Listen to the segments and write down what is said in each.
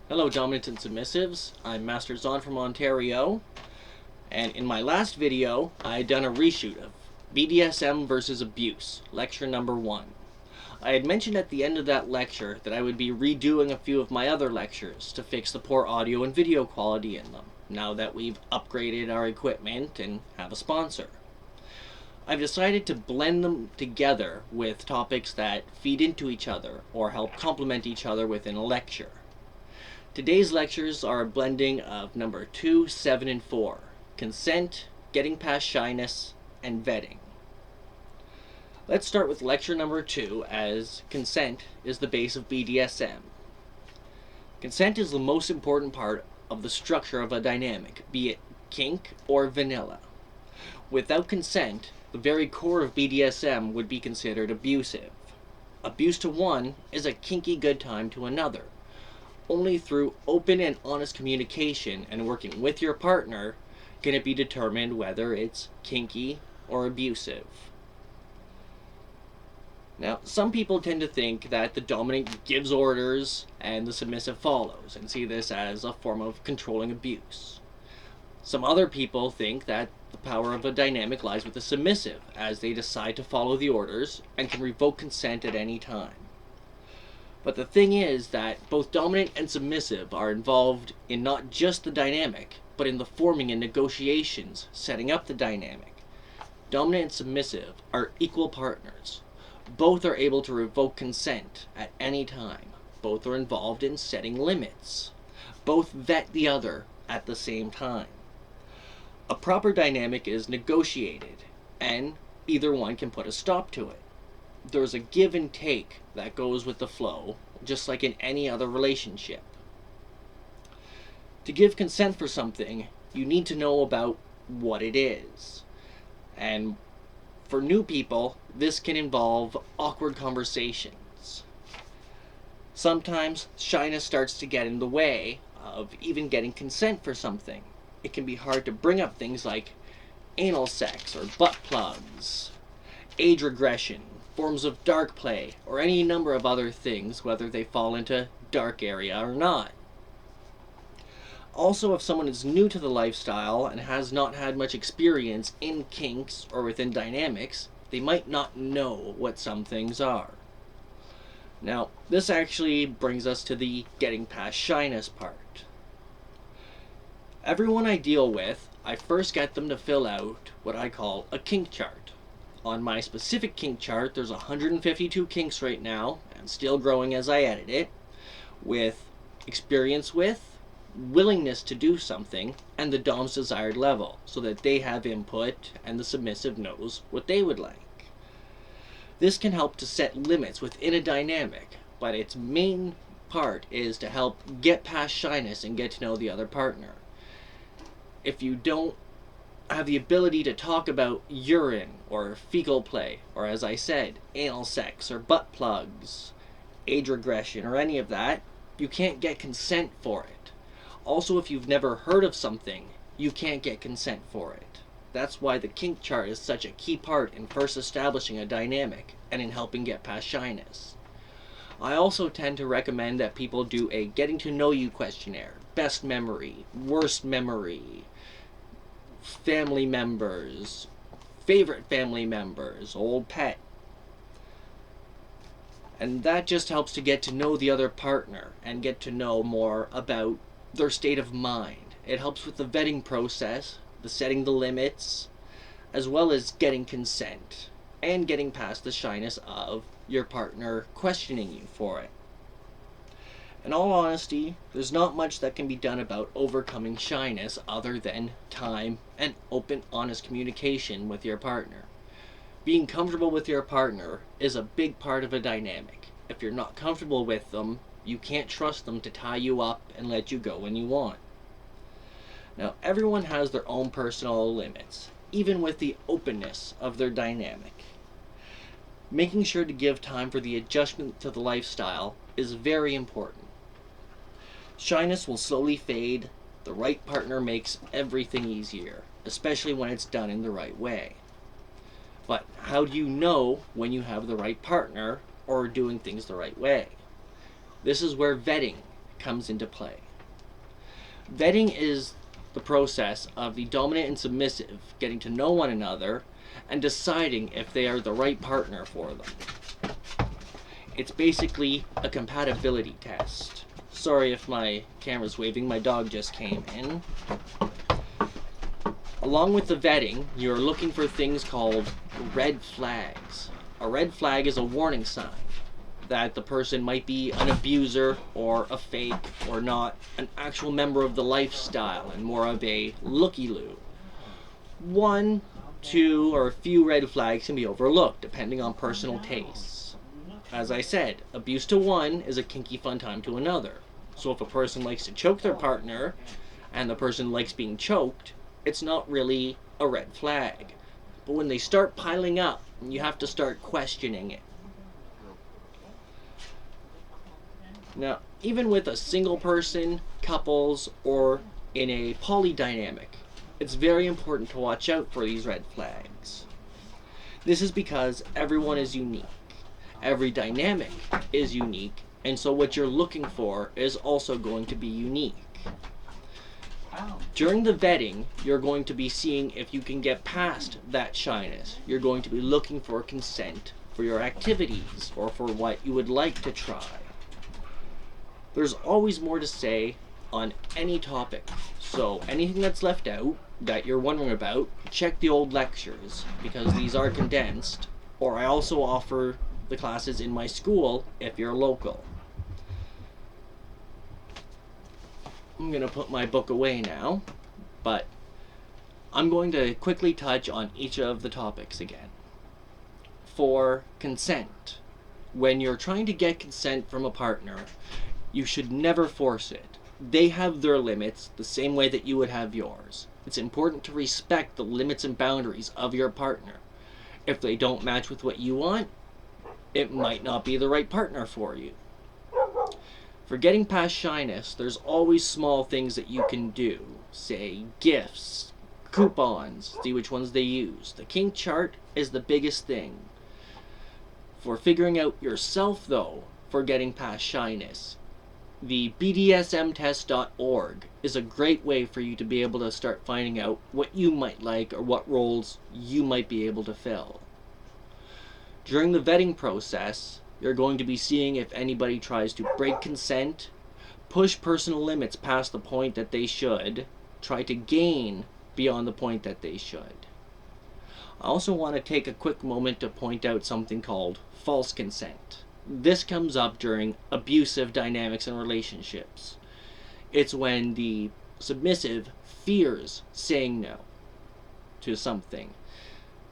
Hello dominant and submissives, I'm Master Zahn from Ontario, and in my last video I had done a reshoot of BDSM versus Abuse, lecture number 1. I had mentioned at the end of that lecture that I would be redoing a few of my other lectures to fix the poor audio and video quality in them, now that we've upgraded our equipment and have a sponsor. I've decided to blend them together with topics that feed into each other or help complement each other within a lecture. Today's lectures are a blending of number 2, 7, and 4, consent, getting past shyness, and vetting. Let's start with lecture number 2, as consent is the base of BDSM. Consent is the most important part of the structure of a dynamic, be it kink or vanilla. Without consent, the very core of BDSM would be considered abusive. Abuse to one is a kinky good time to another. Only through open and honest communication and working with your partner can it be determined whether it's kinky or abusive. Now, some people tend to think that the dominant gives orders and the submissive follows, and see this as a form of controlling abuse. Some other people think that the power of a dynamic lies with the submissive, as they decide to follow the orders and can revoke consent at any time. But the thing is that both dominant and submissive are involved in not just the dynamic, but in the forming and negotiations setting up the dynamic. Dominant and submissive are equal partners. Both are able to revoke consent at any time. Both are involved in setting limits. Both vet the other at the same time. A proper dynamic is negotiated, and either one can put a stop to it. There's a give and take that goes with the flow, just like in any other relationship. To give consent for something, you need to know about what it is. And for new people, this can involve awkward conversations. Sometimes shyness starts to get in the way of even getting consent for something. It can be hard to bring up things like anal sex or butt plugs, age regression, forms of dark play, or any number of other things, whether they fall into dark area or not. Also, if someone is new to the lifestyle and has not had much experience in kinks or within dynamics, they might not know what some things are. Now, this actually brings us to the getting past shyness part. Everyone I deal with, I first get them to fill out what I call a kink chart. On my specific kink chart, there's 152 kinks right now, and still growing as I edit it, with experience with, willingness to do something, and the dom's desired level, so that they have input and the submissive knows what they would like. This can help to set limits within a dynamic, but its main part is to help get past shyness and get to know the other partner. If you don't have the ability to talk about urine or fecal play, or as I said, anal sex or butt plugs, age regression, or any of that, you can't get consent for it. Also, if you've never heard of something, you can't get consent for it. That's why the kink chart is such a key part in first establishing a dynamic and in helping get past shyness. I also tend to recommend that people do a getting to know you questionnaire, best memory, worst memory, family members, favorite family members, old pet. And that just helps to get to know the other partner and get to know more about their state of mind. It helps with the vetting process, the setting the limits, as well as getting consent and getting past the shyness of your partner questioning you for it. In all honesty, there's not much that can be done about overcoming shyness other than time and open, honest communication with your partner. Being comfortable with your partner is a big part of a dynamic. If you're not comfortable with them, you can't trust them to tie you up and let you go when you want. Now, everyone has their own personal limits, even with the openness of their dynamic. Making sure to give time for the adjustment to the lifestyle is very important. Shyness will slowly fade. The right partner makes everything easier, especially when it's done in the right way. But how do you know when you have the right partner or doing things the right way? This is where vetting comes into play. Vetting is the process of the dominant and submissive getting to know one another and deciding if they are the right partner for them. It's basically a compatibility test. Sorry if my camera's waving, my dog just came in. Along with the vetting, you're looking for things called red flags. A red flag is a warning sign that the person might be an abuser or a fake or not an actual member of the lifestyle and more of a looky-loo. 1, 2, or a few red flags can be overlooked depending on personal tastes. As I said, abuse to one is a kinky fun time to another. So if a person likes to choke their partner and the person likes being choked, it's not really a red flag. But when they start piling up, you have to start questioning it. Now, even with a single person, couples, or in a polydynamic, it's very important to watch out for these red flags. This is because everyone is unique. Every dynamic is unique, and so what you're looking for is also going to be unique. During the vetting, you're going to be seeing if you can get past that shyness. You're going to be looking for consent for your activities or for what you would like to try. There's always more to say on any topic, so anything that's left out that you're wondering about, check the old lectures because these are condensed, or I also offer the classes in my school if you're local. I'm going to put my book away now, but I'm going to quickly touch on each of the topics again. For consent, when you're trying to get consent from a partner, you should never force it. They have their limits the same way that you would have yours. It's important to respect the limits and boundaries of your partner. If they don't match with what you want, it might not be the right partner for you. For getting past shyness, there's always small things that you can do. Say, gifts, coupons, see which ones they use. The kink chart is the biggest thing. For figuring out yourself, though, for getting past shyness, the BDSMtest.org is a great way for you to be able to start finding out what you might like or what roles you might be able to fill. During the vetting process, you're going to be seeing if anybody tries to break consent, push personal limits past the point that they should, try to gain beyond the point that they should. I also want to take a quick moment to point out something called false consent. This comes up during abusive dynamics and relationships. It's when the submissive fears saying no to something.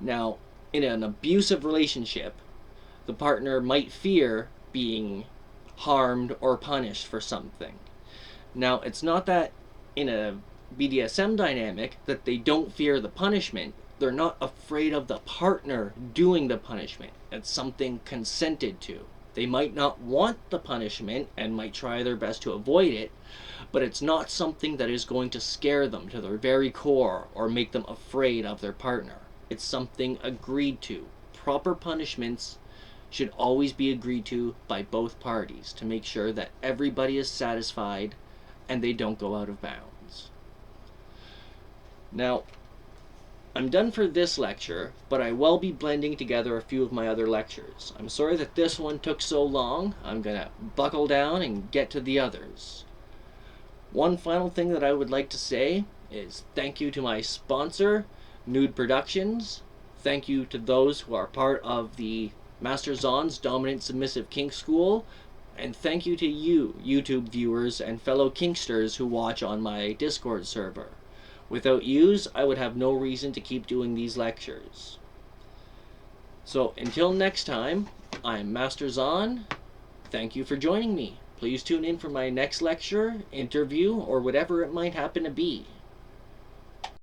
Now, in an abusive relationship, the partner might fear being harmed or punished for something. Now, it's not that in a BDSM dynamic that they don't fear the punishment. They're not afraid of the partner doing the punishment. It's something consented to. They might not want the punishment and might try their best to avoid it, but it's not something that is going to scare them to their very core or make them afraid of their partner. It's something agreed to. Proper punishments should always be agreed to by both parties to make sure that everybody is satisfied and they don't go out of bounds. Now, I'm done for this lecture, but I will be blending together a few of my other lectures. I'm sorry that this one took so long. I'm gonna buckle down and get to the others. One final thing that I would like to say is thank you to my sponsor, Nude Productions. Thank you to those who are part of the Master Zahn's Dominant Submissive Kink School. And thank you to you, YouTube viewers and fellow kinksters who watch on my Discord server. Without yous, I would have no reason to keep doing these lectures. So, until next time, I'm Master Zahn. Thank you for joining me. Please tune in for my next lecture, interview, or whatever it might happen to be.